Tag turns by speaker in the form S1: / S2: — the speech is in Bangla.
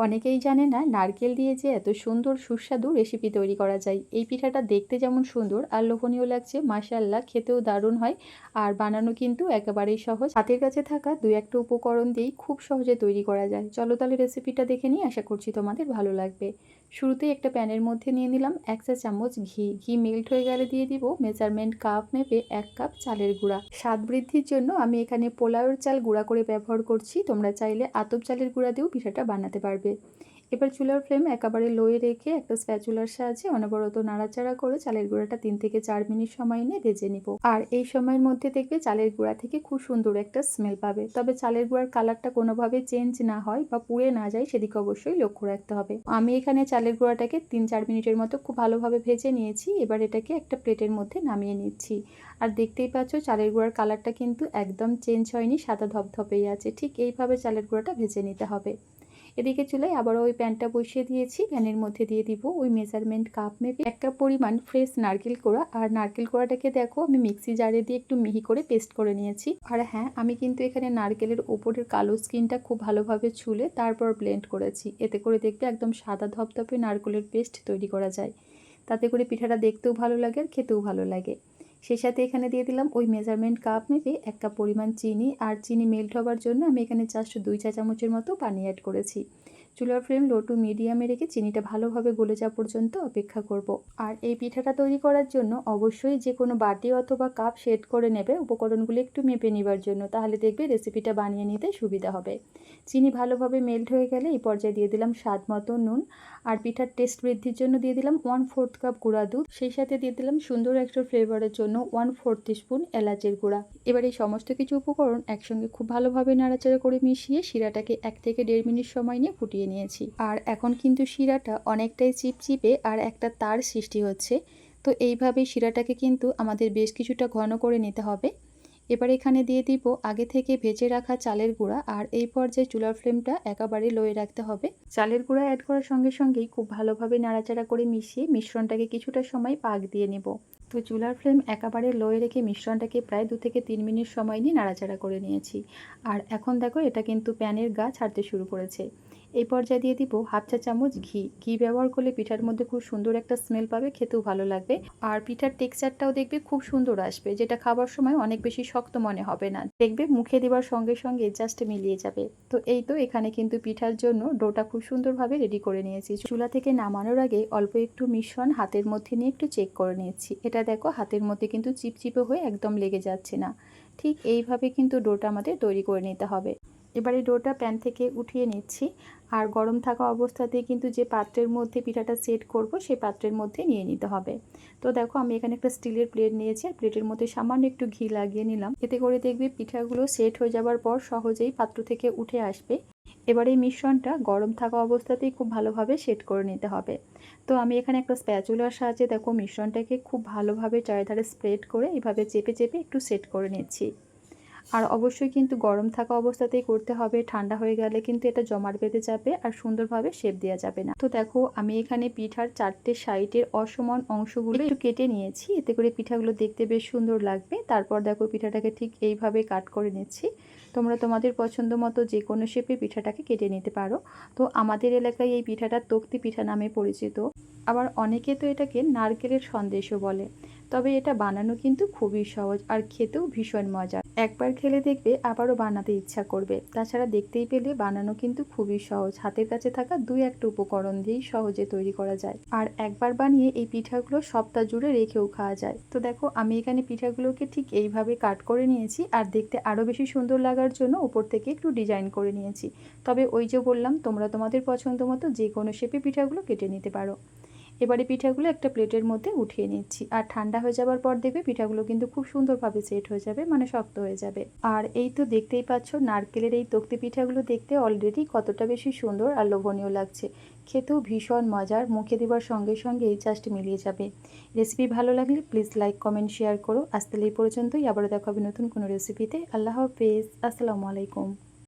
S1: অনেকেই জানে না নারকেল দিয়ে যে এত সুন্দর সুস্বাদু রেসিপি তৈরি করা যায়। এই পিঠাটা দেখতে যেমন সুন্দর আর লোভনীয় লাগছে, মাশাআল্লাহ খেতেও দারুণ হয়। আর বানানো কিন্তু একেবারেই সহজ। হাতের কাছে থাকা ২-১টা উপকরণ দিয়েই খুব সহজে তৈরি করা যায়। চলো তাহলে রেসিপিটা দেখে নিই, আশা করছি তোমাদের ভালো লাগবে। শুরুতেই একটা প্যানের মধ্যে নিয়ে নিলাম ১ চা চামচ ঘি। ঘি মেল্ট হয়ে গেলে দিয়ে দিব মেজারমেন্ট কাপ মেপে ১ কাপ চালের গুঁড়া। স্বাদ বৃদ্ধির জন্য আমি এখানে পোলাওয়ের চাল গুঁড়া করে ব্যবহার করছি। তোমরা চাইলে আতপ চালের গুঁড়া দিয়েও পিঠাটা বানাতে পারবে। এবার চুলার ফ্লেম একেবারে লোয়ে রেখে একটা স্প্যাচুলার সাহায্যে অনবরত নাড়াচাড়া করে চালের গুঁড়াটা ৩ থেকে ৪ মিনিট সময় নিয়ে ভেজে নিব। আর এই সময়ের মধ্যে দেখবে চালের গুঁড়া থেকে খুব সুন্দর একটা স্মেল পাবে। তবে চালের গুঁড়ার কালারটা কোনোভাবে চেঞ্জ না হয় বা পুড়ে না যায় সেদিকে অবশ্যই লক্ষ্য রাখতে হবে। আমি এখানে চালের গুঁড়াটাকে ৩-৪ মিনিটের মতো খুব ভালোভাবে ভেজে নিয়েছি। এবার এটাকে একটা প্লেটের মধ্যে নামিয়ে নিচ্ছি। আর দেখতেই পাচ্ছ চালের গুঁড়ার কালারটা কিন্তু একদম চেঞ্জ হয়নি, সাদা ধপধপেই আছে। ঠিক এইভাবে চালের গুঁড়াটা ভেজে নিতে হবে। এদিকে চুলায় আবারও ওই প্যানটা বসিয়ে দিয়েছি। প্যানের মধ্যে দিয়ে দিব ওই মেজারমেন্ট কাপ মেপে এক কাপ পরিমাণ ফ্রেশ নারকেল কোড়া। আর নারকেল কোড়াটাকে দেখো আমি মিক্সি জারে দিয়ে একটু মিহি করে পেস্ট করে নিয়েছি। আর হ্যাঁ, আমি কিন্তু এখানে নারকেলের ওপরের কালো স্কিনটা খুব ভালোভাবে ছুলে তারপর ব্লেন্ড করেছি। এতে করে দেখবে একদম সাদা ধপধপে নারকেলের পেস্ট তৈরি করা যায়। তাতে করে পিঠাটা দেখতেও ভালো লাগে আর খেতেও ভালো লাগে। সেই সাথে এখানে দিয়ে দিলাম ওই মেজারমেন্ট কাপ মেপে ১ কাপ পরিমাণ চিনি। আর চিনি মেল্ট হওয়ার জন্য আমি এখানে জাস্ট ২ চা চামচের মতো পানি অ্যাড করেছি। চুলার ফ্লেম লো টু মিডিয়ামে রেখে চিনিটা ভালোভাবে গলে যাওয়া পর্যন্ত অপেক্ষা করব। আর এই পিঠাটা তৈরি করার জন্য অবশ্যই যে কোনো বাটি অথবা কাপ সেট করে নেবে উপকরণগুলো একটু মেপে নেবার জন্য, তাহলে দেখবে রেসিপিটা বানিয়ে নিতে সুবিধা হবে। চিনি ভালোভাবে মেল্ট হয়ে গেলে এই পর্যায়ে দিয়ে দিলাম স্বাদ মতো নুন। আর পিঠার টেস্ট বৃদ্ধির জন্য দিয়ে দিলাম 1/4 কাপ গুঁড়া দুধ। সেই সাথে দিয়ে দিলাম সুন্দর একটা ফ্লেভারের জন্য 1/4 টিস্পুন এলাচের গুঁড়া। এবার এই সমস্ত কিছু উপকরণ একসঙ্গে খুব ভালোভাবে নাড়াচাড়া করে মিশিয়ে শিরাটাকে ১ থেকে ১.৫ মিনিট সময় নিয়ে ফুটিয়ে নিয়েছি। আর এখন কিন্তু শিরাটা অনেকটাই চিপচিপে আর একটা তার সৃষ্টি হচ্ছে। তো এইভাবে শিরাটাকে কিন্তু আমাদের বেশ কিছুটা ঘন করে নিতে হবে। এবার এখানে দিয়ে দিব আগে থেকে ভেজে রাখা চালের গুঁড়া। আর এই পর্যায়ে চুলার ফ্লেমটা একেবারে লোয়ে রাখতে হবে। চালের গুঁড়া অ্যাড করার সঙ্গে সঙ্গেই খুব ভালোভাবে নাড়াচাড়া করে মিশিয়ে মিশ্রণটাকে কিছুটা সময় পাক দিয়ে নেব। তো চুলার ফ্লেম একেবারে লোয়ে রেখে মিশ্রণটাকে প্রায় ২ থেকে ৩ মিনিট সময় নিয়ে নাড়াচাড়া করে নিয়েছি। আর এখন দেখো এটা কিন্তু প্যানের গা ছাড়তে শুরু করেছে। এই পর্যায়ে দিয়ে দিব 1/2 চা চামচ ঘি। ঘি ব্যবহার করলে পিঠার মধ্যে খুব সুন্দর একটা স্মেল পাবে, খেতেও ভালো লাগবে। আর পিঠার টেক্সচারটাও দেখবে খুব সুন্দর আসবে, যেটা খাবার সময় অনেক বেশি শক্ত মনে হবে না। দেখবে মুখে দেওয়ার সঙ্গে সঙ্গে জাস্ট মিলিয়ে যাবে। তো এই তো এখানে কিন্তু পিঠার জন্য ডোটা খুব সুন্দরভাবে রেডি করে নিয়েছি। চুলা থেকে নামানোর আগে অল্প একটু মিশ্রণ হাতের মধ্যে নিয়ে একটু চেক করে নিয়েছি। এটা দেখো হাতের মধ্যে কিন্তু চিপচিপে হয়ে একদম লেগে যাচ্ছে না। ঠিক এইভাবে কিন্তু ডোটা আমাদের তৈরি করে নিতে হবে। এবারে ডোটা প্যান থেকে উঠিয়ে নিচ্ছি। আর গরম থাকা অবস্থাতেই কিন্তু যে পাত্রের মধ্যে পিঠাটা সেট করব সেই পাত্রের মধ্যে নিয়ে নিতে হবে। তো দেখো আমি এখানে একটা স্টিলের প্লেট নিয়েছি আর প্লেটের মধ্যে সামান্য একটু ঘি লাগিয়ে নিলাম। এতে করে দেখবে পিঠাগুলো সেট হয়ে যাওয়ার পর সহজেই পাত্র থেকে উঠে আসবে। এবার এই মিশ্রণটা গরম থাকা অবস্থাতেই খুব ভালোভাবে সেট করে নিতে হবে। তো আমি এখানে একটা স্প্যাচুলার সাহায্যে দেখো মিশ্রণটাকে খুব ভালোভাবে চারিধারে স্প্রেড করে এইভাবে চেপে চেপে একটু সেট করে নিচ্ছি। আর অবশ্যই কিন্তু গরম থাকা অবস্থাতেই করতে হবে, ঠান্ডা হয়ে গেলে কিন্তু এটা জমাট বেঁধে যাবে আর সুন্দরভাবে শেপ দেওয়া যাবে না। তো দেখো আমি এখানে পিঠার 4টে সাইডের অসমান অংশগুলো একটু কেটে নিয়েছি, এতে করে পিঠাগুলো দেখতে বেশ সুন্দর লাগবে। তারপর দেখো পিঠাটাকে ঠিক এইভাবে কাট করে নিচ্ছি। তোমরা তোমাদের পছন্দ মতো যে কোনো শেপে পিঠাটাকে কেটে নিতে পারো। তো আমাদের এলাকায় এই পিঠাটা তক্তি পিঠা নামে পরিচিত। আবার অনেকে তো এটাকে নারকেলের সন্দেশও বলে। তবে এটা বানানো কিন্তু খুবই সহজ আর খেতেও ভীষণ মজার। একবার খেলে দেখবে আবারও বানাতে ইচ্ছা করবে। তাছাড়া দেখতেই পেলে বানানো কিন্তু খুবই সহজ, হাতের কাছে থাকা ২-১টা উপকরণ দিয়েই সহজে তৈরি করা যায়। আর একবার বানিয়ে এই পিঠাগুলো সপ্তাহ জুড়ে রেখেও খাওয়া যায়। তো দেখো আমি এখানে পিঠাগুলোকে ঠিক এইভাবে কাট করে নিয়েছি আর দেখতে আরও বেশি সুন্দর লাগার জন্য উপর থেকে একটু ডিজাইন করে নিয়েছি। তবে ওই যে বললাম, তোমরা তোমাদের পছন্দ মতো যে কোনো শেপে পিঠাগুলো কেটে নিতে পারো। এবারে পিঠাগুলো একটা প্লেটের মধ্যে উঠিয়ে নিচ্ছি। আর ঠান্ডা হয়ে যাবার পর দেখবে পিঠাগুলো কিন্তু খুব সুন্দরভাবে সেট হয়ে যাবে, মানে শক্ত হয়ে যাবে। আর এই তো দেখতেই পাচ্ছ নারকেলের এই তক্তি পিঠাগুলো দেখতে অলরেডি কতটা বেশি সুন্দর আর লোভনীয় লাগছে। খেতেও ভীষণ মজার, মুখে দেওয়ার সঙ্গে সঙ্গেই জাস্ট মিলিয়ে যাবে। রেসিপি ভালো লাগলে প্লিজ লাইক কমেন্ট শেয়ার করো। আজ তাহলে এই পর্যন্তই, আবারও দেখা হবে নতুন কোনো রেসিপিতে। আল্লাহ হাফেজ, আসসালামু আলাইকুম।